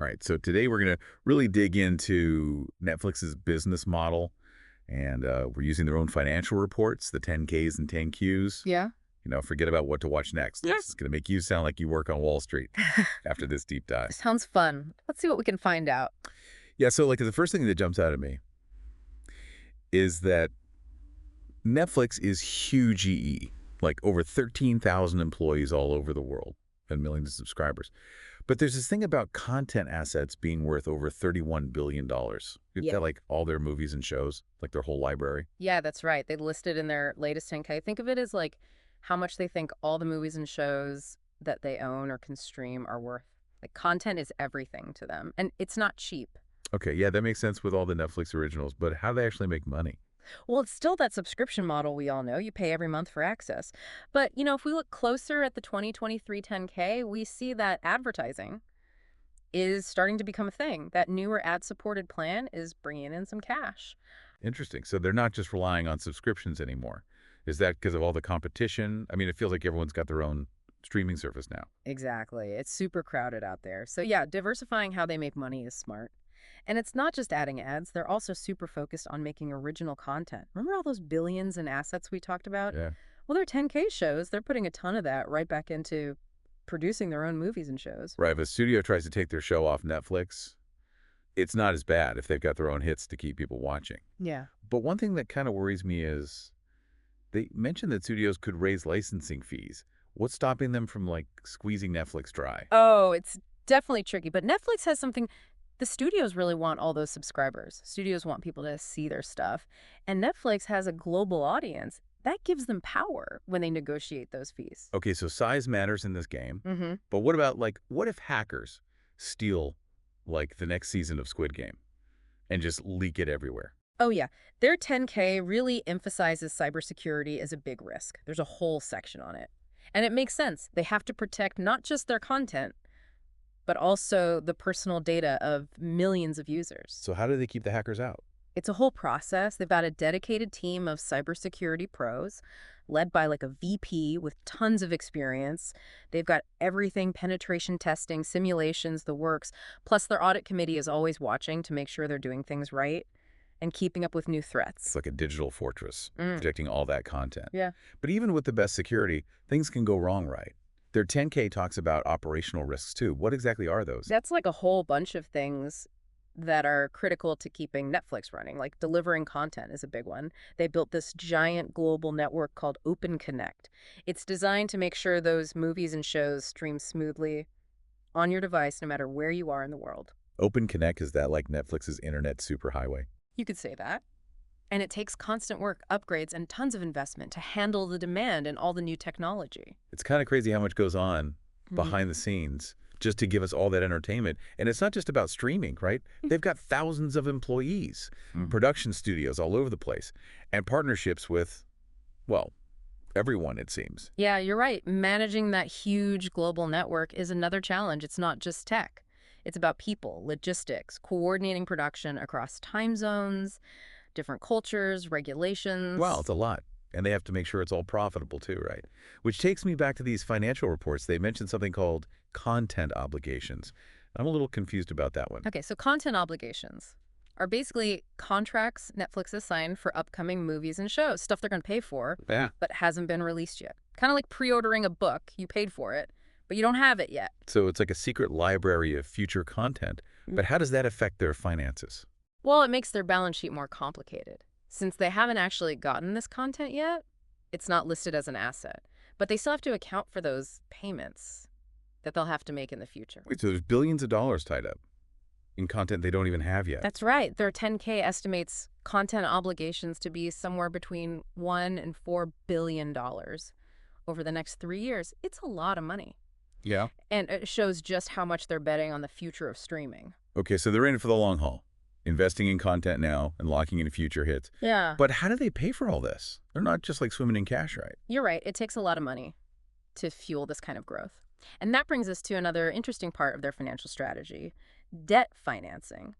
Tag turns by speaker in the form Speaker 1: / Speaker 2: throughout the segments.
Speaker 1: All right, so today we're going to really dig into Netflix's business model, and we're using their own financial reports, the 10Ks and 10Qs.
Speaker 2: Yeah.
Speaker 1: Forget about what to watch next.
Speaker 2: Yeah.
Speaker 1: This is going to make you sound like you work on Wall Street after this deep dive.
Speaker 2: Sounds fun. Let's see what we can find out.
Speaker 1: Yeah, so like the first thing that jumps out at me is that Netflix is huge EE, like over 13,000 employees all over the world and millions of subscribers. But there's this thing about content assets being worth over $31 billion. You've
Speaker 2: Yeah.
Speaker 1: got like all their movies and shows, like their whole library.
Speaker 2: Yeah, that's right. They listed in their latest 10K. Think of it as like how much they think all the movies and shows that they own or can stream are worth. Like content is everything to them. And it's not cheap.
Speaker 1: Okay, yeah, that makes sense with all the Netflix originals, but how do they actually make money?
Speaker 2: Well, it's still that subscription model we all know. You pay every month for access. But, if we look closer at the 2023 10K, we see that advertising is starting to become a thing. That newer ad-supported plan is bringing in some cash.
Speaker 1: Interesting. So they're not just relying on subscriptions anymore. Is that because of all the competition? I mean, it feels like everyone's got their own streaming service now.
Speaker 2: Exactly. It's super crowded out there. So yeah, diversifying how they make money is smart. And it's not just adding ads, they're also super focused on making original content. Remember all those billions in assets we talked about?
Speaker 1: Yeah.
Speaker 2: Well, their 10K shows, they're putting a ton of that right back into producing their own movies and shows.
Speaker 1: Right, if a studio tries to take their show off Netflix, it's not as bad if they've got their own hits to keep people watching.
Speaker 2: Yeah.
Speaker 1: But one thing that kind of worries me is they mentioned that studios could raise licensing fees. What's stopping them from, like, squeezing Netflix dry?
Speaker 2: Oh, it's definitely tricky. But Netflix has something. The studios really want all those subscribers. Studios want people to see their stuff. And Netflix has a global audience. That gives them power when they negotiate those fees.
Speaker 1: Okay, so size matters in this game.
Speaker 2: Mm-hmm.
Speaker 1: But what about, like, what if hackers steal, like, the next season of Squid Game and just leak it everywhere?
Speaker 2: Oh, yeah. Their 10K really emphasizes cybersecurity as a big risk. There's a whole section on it. And it makes sense. They have to protect not just their content, but also the personal data of millions of users.
Speaker 1: So how do they keep the hackers out?
Speaker 2: It's a whole process. They've got a dedicated team of cybersecurity pros led by like a VP with tons of experience. They've got everything, penetration testing, simulations, the works. Plus their audit committee is always watching to make sure they're doing things right and keeping up with new
Speaker 1: It's
Speaker 2: threats.
Speaker 1: like a digital fortress,
Speaker 2: Mm.
Speaker 1: protecting all that content.
Speaker 2: Yeah.
Speaker 1: But even with the best security, things can go wrong, right? Their 10K talks about operational risks too. What exactly are those?
Speaker 2: That's like a whole bunch of things that are critical to keeping Netflix running, like delivering content is a big one. They built this giant global network called Open Connect. It's designed to make sure those movies and shows stream smoothly on your device no matter where you are in the world.
Speaker 1: Open Connect, is that like Netflix's internet superhighway?
Speaker 2: You could say that. And it takes constant work, upgrades, and tons of investment to handle the demand and all the new technology.
Speaker 1: It's kind of crazy how much goes on
Speaker 2: Mhm.
Speaker 1: behind the scenes just to give us all that entertainment. And it's not just about streaming, right? They've got thousands of employees, production studios all over the place, and partnerships with, well, everyone, it seems.
Speaker 2: Yeah, you're right. Managing that huge global network is another challenge. It's not just tech. It's about people, logistics, coordinating production across time zones, different cultures, regulations.
Speaker 1: Wow, it's a lot. And they have to make sure it's all profitable too, right? Which takes me back to these financial reports. They mentioned something called content obligations. I'm a little confused about that one.
Speaker 2: Okay, so content obligations are basically contracts Netflix has signed for upcoming movies and shows, stuff they're going to pay for,
Speaker 1: Yeah.
Speaker 2: but hasn't been released yet. Kind of like pre-ordering a book. You paid for it, but you don't have it yet.
Speaker 1: So it's like a secret library of future content. But how does that affect their finances?
Speaker 2: Well, it makes their balance sheet more complicated. Since they haven't actually gotten this content yet, it's not listed as an asset. But they still have to account for those payments that they'll have to make in the future.
Speaker 1: Wait, so there's billions of dollars tied up in content they don't even have yet.
Speaker 2: That's right. Their 10K estimates content obligations to be somewhere between $1 and $4 billion over the next 3 years. It's a lot of money.
Speaker 1: Yeah.
Speaker 2: And it shows just how much they're betting on the future of streaming.
Speaker 1: Okay, so they're in it for the long haul, investing in content now and locking in future hits.
Speaker 2: Yeah.
Speaker 1: But how do they pay for all this? They're not just like swimming in cash, right?
Speaker 2: You're right. It takes a lot of money to fuel this kind of growth. And that brings us to another interesting part of their financial strategy, debt financing.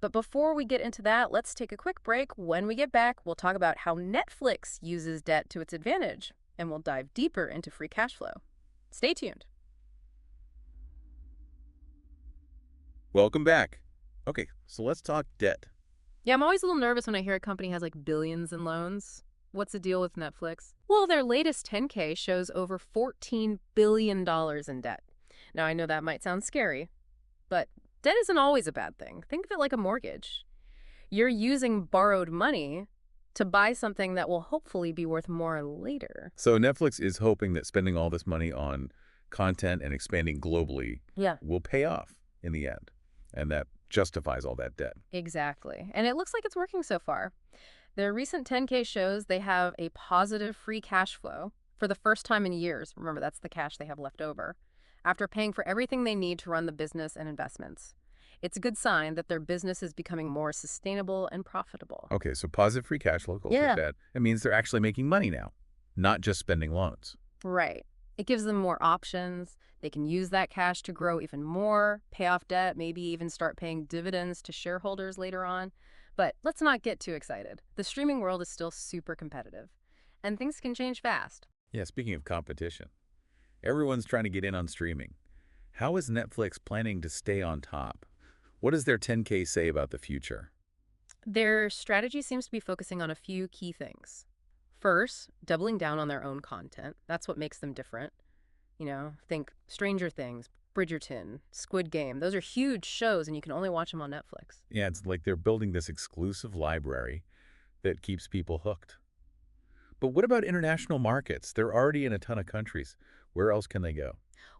Speaker 2: But before we get into that, let's take a quick break. When we get back, we'll talk about how Netflix uses debt to its advantage, and we'll dive deeper into free cash flow. Stay tuned.
Speaker 1: Welcome back. Okay, so let's talk debt.
Speaker 2: Yeah, I'm always a little nervous when I hear a company has like billions in loans. What's the deal with Netflix? Well, their latest 10K shows over $14 billion in debt. Now, I know that might sound scary, but debt isn't always a bad thing. Think of it like a mortgage. You're using borrowed money to buy something that will hopefully be worth more later.
Speaker 1: So Netflix is hoping that spending all this money on content and expanding globally
Speaker 2: Yeah.
Speaker 1: will pay off in the end, and that justifies all that debt.
Speaker 2: Exactly. And it looks like it's working so far. Their recent 10K shows they have a positive free cash flow for the first time in years. Remember, that's the cash they have left over, after paying for everything they need to run the business and investments. It's a good sign that their business is becoming more sustainable and profitable.
Speaker 1: Okay, so positive free cash flow goals like
Speaker 2: Yeah.
Speaker 1: that. It means they're actually making money now, not just spending loans.
Speaker 2: Right. It gives them more options. They can use that cash to grow even more, pay off debt, maybe even start paying dividends to shareholders later on. But let's not get too excited. The streaming world is still super competitive, and things can change fast.
Speaker 1: Yeah, speaking of competition, everyone's trying to get in on streaming. How is Netflix planning to stay on top? What does their 10K say about the future?
Speaker 2: Their strategy seems to be focusing on a few key things. First, doubling down on their own content. That's what makes them different. Think Stranger Things, Bridgerton, Squid Game. Those are huge shows, and you can only watch them on Netflix.
Speaker 1: Yeah, it's like they're building this exclusive library that keeps people hooked. But what about international markets? They're already in a ton of countries. Where else can they go?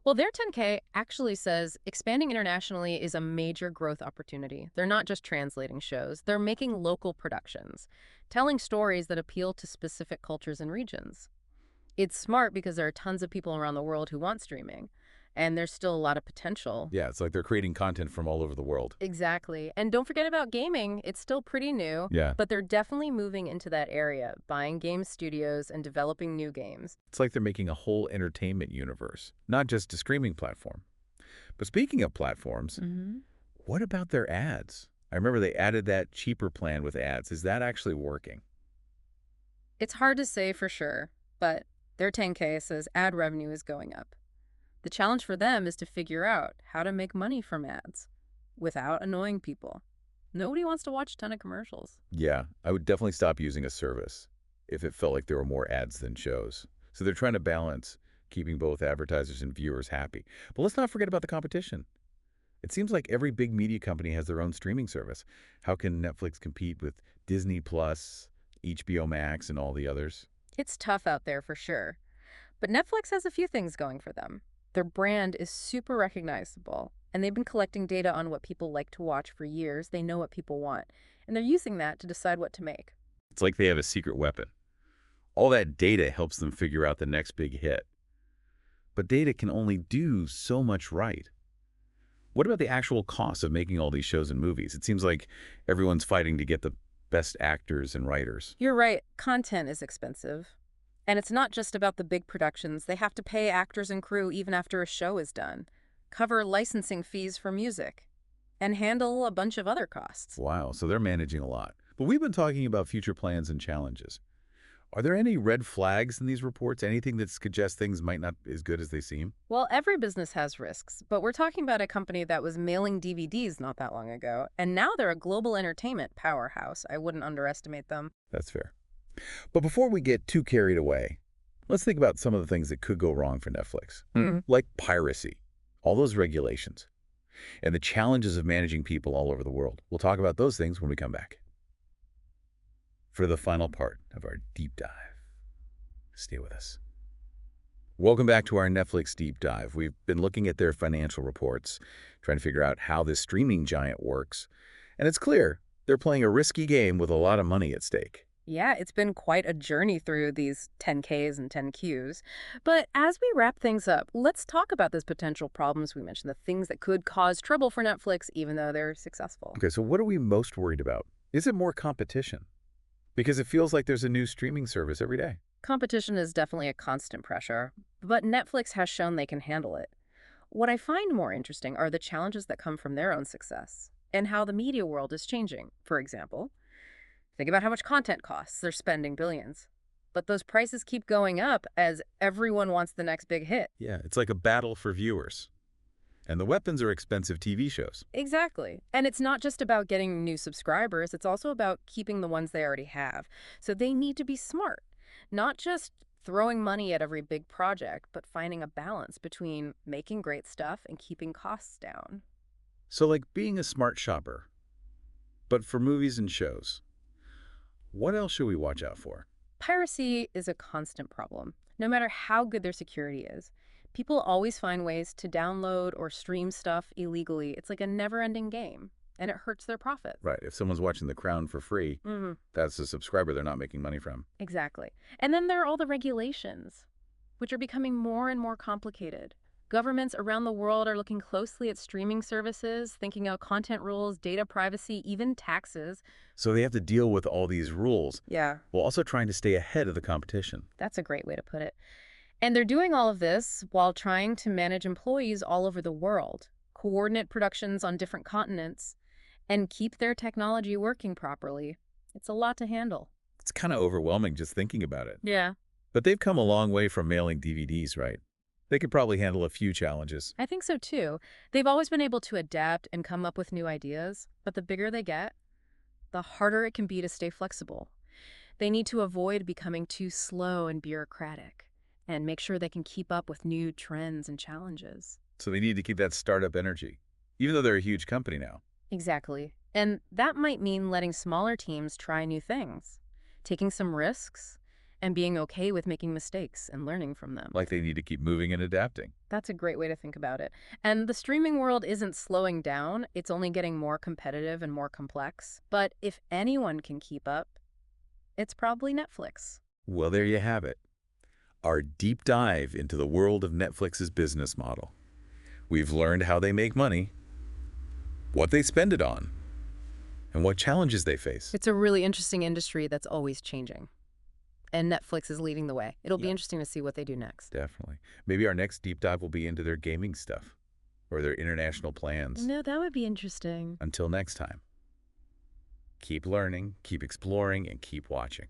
Speaker 2: Well, their 10K actually says expanding internationally is a major growth opportunity. They're not just translating shows, they're making local productions, telling stories that appeal to specific cultures and regions. It's smart because there are tons of people around the world who want streaming, and there's still a lot of potential.
Speaker 1: Yeah, it's like they're creating content from all over the world.
Speaker 2: Exactly. And don't forget about gaming. It's still pretty new,
Speaker 1: Yeah,
Speaker 2: but they're definitely moving into that area, buying game studios and developing new games.
Speaker 1: it's like they're making a whole entertainment universe, not just a streaming platform. But speaking of platforms,
Speaker 2: Hmm.
Speaker 1: what about their ads? I remember they added that cheaper plan with ads. Is that actually working?
Speaker 2: It's hard to say for sure, but their 10K says ad revenue is going up. The challenge for them is to figure out how to make money from ads without annoying people. Nobody wants to watch a ton of commercials.
Speaker 1: Yeah, I would definitely stop using a service if it felt like there were more ads than shows. So they're trying to balance keeping both advertisers and viewers happy. But let's not forget about the competition. It seems like every big media company has their own streaming service. How can Netflix compete with Disney Plus, HBO Max, and all the others?
Speaker 2: It's tough out there for sure. But Netflix has a few things going for them. Their brand is super recognizable, and they've been collecting data on what people like to watch for years. They know what people want, and they're using that to decide what to make.
Speaker 1: It's like they have a secret weapon. All that data helps them figure out the next big hit. But data can only do so much right. What about the actual cost of making all these shows and movies? It seems like everyone's fighting to get the best actors and writers.
Speaker 2: You're right, content is expensive. And it's not just about the big productions. They have to pay actors and crew even after a show is done, cover licensing fees for music, and handle a bunch of other costs.
Speaker 1: Wow, so they're managing a lot. But we've been talking about future plans and challenges. Are there any red flags in these reports? Anything that suggests things might not be as good as they seem?
Speaker 2: Well, every business has risks, but we're talking about a company that was mailing DVDs not that long ago, and now they're a global entertainment powerhouse. I wouldn't underestimate them.
Speaker 1: That's fair. But before we get too carried away, let's think about some of the things that could go wrong for Netflix, like piracy, all those regulations, and the challenges of managing people all over the world. We'll talk about those things when we come back. For the final part of our deep dive, stay with us. Welcome back to our Netflix deep dive. We've been looking at their financial reports, trying to figure out how this streaming giant works. And it's clear they're playing a risky game with a lot of money at stake.
Speaker 2: Yeah, it's been quite a journey through these 10Ks and 10Qs. But as we wrap things up, let's talk about those potential problems we mentioned, the things that could cause trouble for Netflix even though they're successful.
Speaker 1: Okay, so what are we most worried about? Is it more competition? Because it feels like there's a new streaming service every day.
Speaker 2: Competition is definitely a constant pressure, but Netflix has shown they can handle it. What I find more interesting are the challenges that come from their own success and how the media world is changing. For example, think about how much content costs. They're spending billions. But those prices keep going up as everyone wants the next big hit.
Speaker 1: Yeah, it's like a battle for viewers. And the weapons are expensive TV shows.
Speaker 2: Exactly. And it's not just about getting new subscribers, it's also about keeping the ones they already have. So they need to be smart, not just throwing money at every big project, but finding a balance between making great stuff and keeping costs down.
Speaker 1: So like being a smart shopper, but for movies and shows. What else should we watch out for?
Speaker 2: Piracy is a constant problem, no matter how good their security is. People always find ways to download or stream stuff illegally. It's like a never-ending game, and it hurts their profits.
Speaker 1: Right, if someone's watching The Crown for free,
Speaker 2: hmm
Speaker 1: that's a subscriber they're not making money from.
Speaker 2: Exactly. And then there are all the regulations, which are becoming more and more complicated. Governments around the world are looking closely at streaming services, thinking out content rules, data privacy, even taxes.
Speaker 1: So they have to deal with all these rules,
Speaker 2: Yeah,
Speaker 1: while also trying to stay ahead of the competition.
Speaker 2: that's a great way to put it. And they're doing all of this while trying to manage employees all over the world, coordinate productions on different continents, and keep their technology working properly. It's a lot to handle.
Speaker 1: It's kind of overwhelming just thinking about it.
Speaker 2: Yeah,
Speaker 1: But they've come a long way from mailing DVDs, right? They could probably handle a few challenges.
Speaker 2: I think so too. They've always been able to adapt and come up with new ideas, but the bigger they get, the harder it can be to stay flexible. They need to avoid becoming too slow and bureaucratic and make sure they can keep up with new trends and challenges.
Speaker 1: So they need to keep that startup energy, even though they're a huge company now.
Speaker 2: Exactly. And that might mean letting smaller teams try new things, taking some risks, and being okay with making mistakes and learning from them.
Speaker 1: Like they need to keep moving and adapting.
Speaker 2: That's a great way to think about it. And the streaming world isn't slowing down, it's only getting more competitive and more complex. But if anyone can keep up, it's probably Netflix.
Speaker 1: Well, there you have it. Our deep dive into the world of Netflix's business model. We've learned how they make money, what they spend it on, and what challenges they face.
Speaker 2: It's a really interesting industry that's always changing. And Netflix is leading the way. It'll be
Speaker 1: Yeah.
Speaker 2: interesting to see what they do next.
Speaker 1: Definitely. Maybe our next deep dive will be into their gaming stuff or their international plans.
Speaker 2: No, that would be interesting.
Speaker 1: Until next time, keep learning, keep exploring, and keep watching.